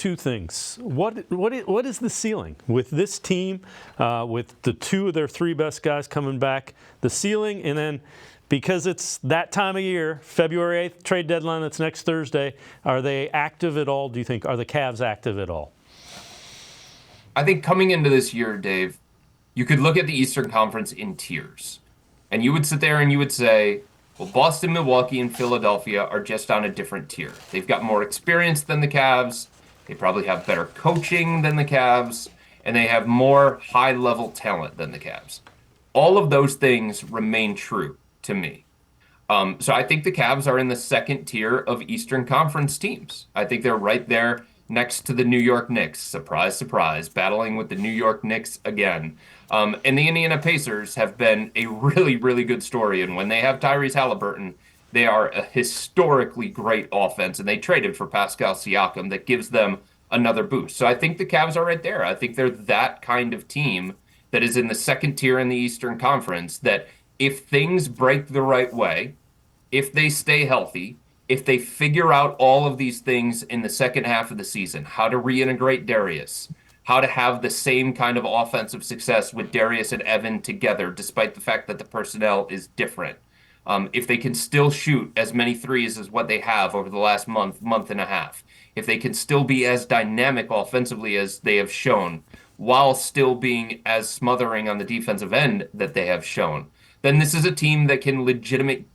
two things. What is the ceiling with this team, with the two of their three best guys coming back? The ceiling, and then because it's that time of year, February 8th trade deadline, that's next Thursday, are they active at all, do you think? Are the Cavs active at all? I think coming into this year, Dave, you could look at the Eastern Conference in tiers. And you would sit there and you would say, well, Boston, Milwaukee, and Philadelphia are just on a different tier. They've got more experience than the Cavs. They probably have better coaching than the Cavs. And they have more high-level talent than the Cavs. All of those things remain true to me. So I think the Cavs are in the second tier of Eastern Conference teams. I think they're right there next to the New York Knicks. Surprise, surprise, battling with the New York Knicks again. And the Indiana Pacers have been a really, really good story. And when they have Tyrese Halliburton, they are a historically great offense. And they traded for Pascal Siakam that gives them another boost. So I think the Cavs are right there. I think they're that kind of team that is in the second tier in the Eastern Conference that if things break the right way, if they stay healthy, if they figure out all of these things in the second half of the season, how to reintegrate Darius, how to have the same kind of offensive success with Darius and Evan together, despite the fact that the personnel is different. If they can still shoot as many threes as what they have over the last month and a half, if they can still be as dynamic offensively as they have shown, while still being as smothering on the defensive end that they have shown, then this is a team that can legitimately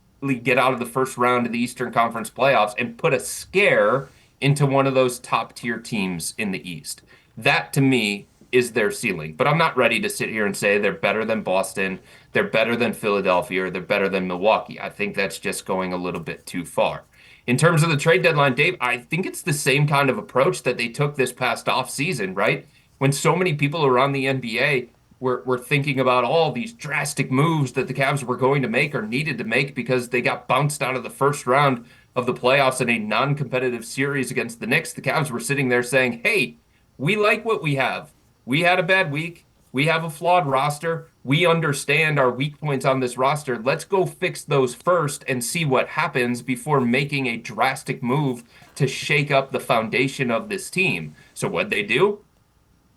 get out of the first round of the Eastern Conference playoffs and put a scare into one of those top-tier teams in the East. That, to me, is their ceiling. But I'm not ready to sit here and say they're better than Boston, they're better than Philadelphia, or they're better than Milwaukee. I think that's just going a little bit too far. In terms of the trade deadline, Dave, I think it's the same kind of approach that they took this past offseason, right? When so many people around the NBA were thinking about all these drastic moves that the Cavs were going to make or needed to make because they got bounced out of the first round of the playoffs in a non-competitive series against the Knicks, the Cavs were sitting there saying, hey, we like what we have. We had a bad week. We have a flawed roster. We understand our weak points on this roster. Let's go fix those first and see what happens before making a drastic move to shake up the foundation of this team. So what'd they do?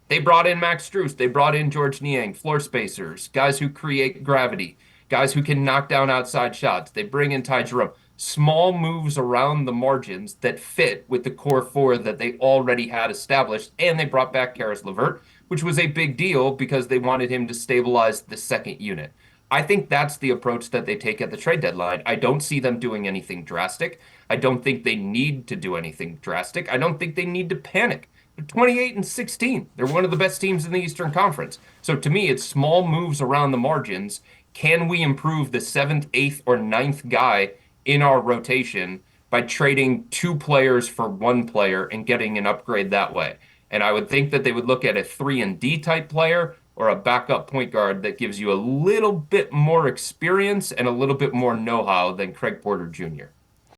They brought in Max Strus. They brought in George Niang, floor spacers, guys who create gravity, guys who can knock down outside shots. They bring in Ty Jerome. Small moves around the margins that fit with the core four that they already had established, and they brought back Karis LeVert, which was a big deal because they wanted him to stabilize the second unit. I think that's the approach that they take at the trade deadline. I don't see them doing anything drastic. I don't think they need to do anything drastic. I don't think they need to panic. 28-16. They're one of the best teams in the Eastern Conference. So to me, it's small moves around the margins. Can we improve the seventh, eighth, or ninth guy in our rotation by trading two players for one player and getting an upgrade that way? And I would think that they would look at a 3-and-D type player or a backup point guard that gives you a little bit more experience and a little bit more know-how than Craig Porter Jr.